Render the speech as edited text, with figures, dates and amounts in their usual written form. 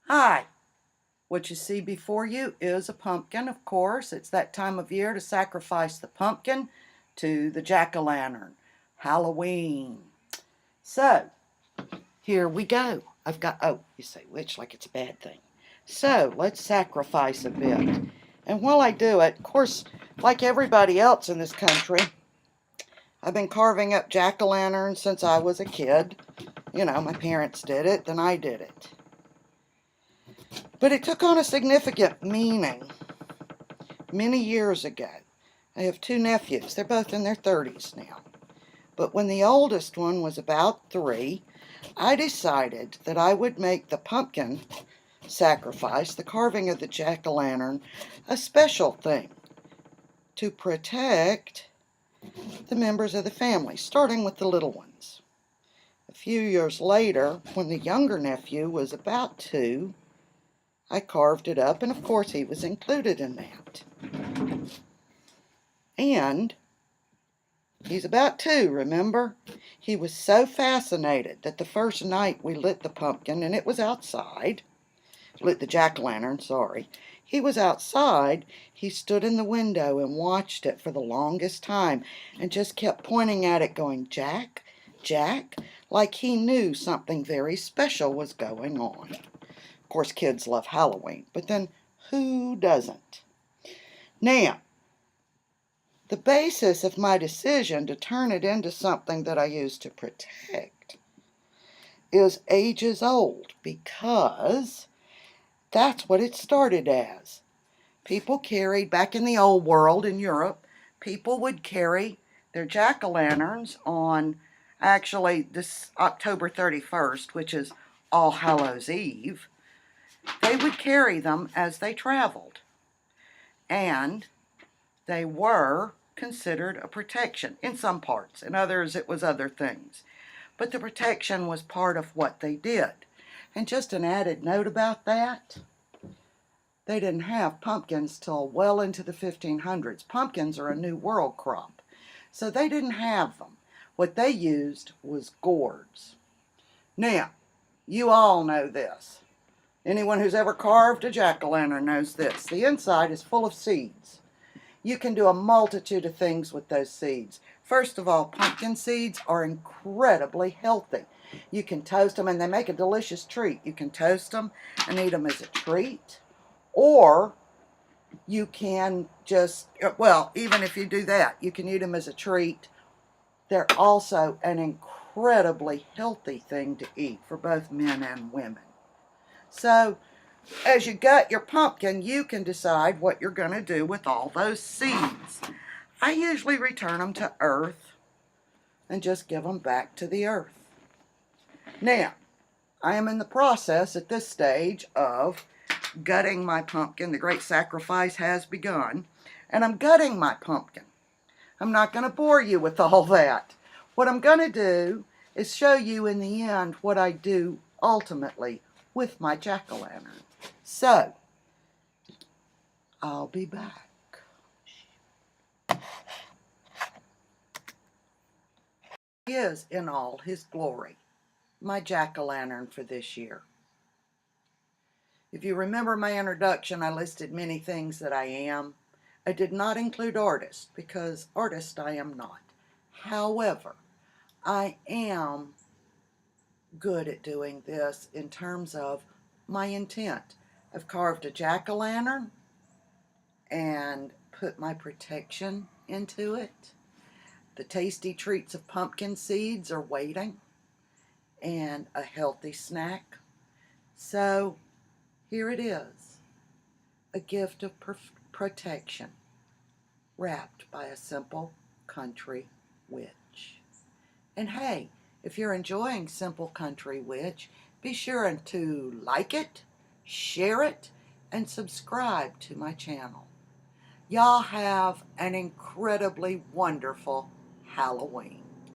Hi, what you see before you is a pumpkin, of course. It's that time of year to sacrifice the pumpkin to the jack-o'-lantern. Halloween. So, here we go. You say which like it's a bad thing. So, let's sacrifice a bit. And while I do it, of course, like everybody else in this country, I've been carving up jack-o'-lanterns since I was a kid. You know, my parents did it, then I did it. But it took on a significant meaning many years ago. I have two nephews. They're both in their 30s now. But when the oldest one was about 3, I decided that I would make the pumpkin sacrifice, the carving of the jack-o'-lantern, a special thing to protect the members of the family, starting with the little ones. A few years later, when the younger nephew was about 2, I carved it up, and of course he was included in that. And he's about 2, remember? He was so fascinated that the first night we lit the pumpkin, and it was outside, lit the jack-o'-lantern, sorry. He was outside, he stood in the window and watched it for the longest time and just kept pointing at it going, "Jack, Jack," like he knew something very special was going on. Of course, kids love Halloween, but then who doesn't? Now, the basis of my decision to turn it into something that I use to protect is ages old, because that's what it started as. People carried, back in the old world in Europe, people would carry their jack-o'-lanterns on actually this October 31st, which is All Hallows Eve. They would carry them as they traveled, and they were considered a protection in some parts. In others, it was other things. But the protection was part of what they did. And just an added note about that, they didn't have pumpkins till well into the 1500s. Pumpkins are a New World crop, so they didn't have them. What they used was gourds. Now, you all know this. Anyone who's ever carved a jack-o'-lantern knows this. The inside is full of seeds. You can do a multitude of things with those seeds. First of all, pumpkin seeds are incredibly healthy. You can toast them, and they make a delicious treat. You can toast them and eat them as a treat, or you can just, well, even if you do that, you can eat them as a treat. They're also an incredibly healthy thing to eat for both men and women. So, as you gut your pumpkin, you can decide what you're going to do with all those seeds. I usually return them to earth and just give them back to the earth. Now, I am in the process at this stage of gutting my pumpkin. The great sacrifice has begun, and I'm gutting my pumpkin. I'm not going to bore you with all that. What I'm going to do is show you in the end what I do ultimately with my jack-o'-lantern. So, I'll be back. He is in all his glory, my jack-o'-lantern for this year. If you remember my introduction, I listed many things that I am. I did not include artist, because artist I am not. However, I am good at doing this in terms of my intent. I've carved a jack-o'-lantern and put my protection into it. The tasty treats of pumpkin seeds are waiting, and a healthy snack. So here it is, a gift of protection wrapped by a simple country witch. And hey, if you're enjoying Simple Country Witch, be sure to like it, share it, and subscribe to my channel. Y'all have an incredibly wonderful Halloween.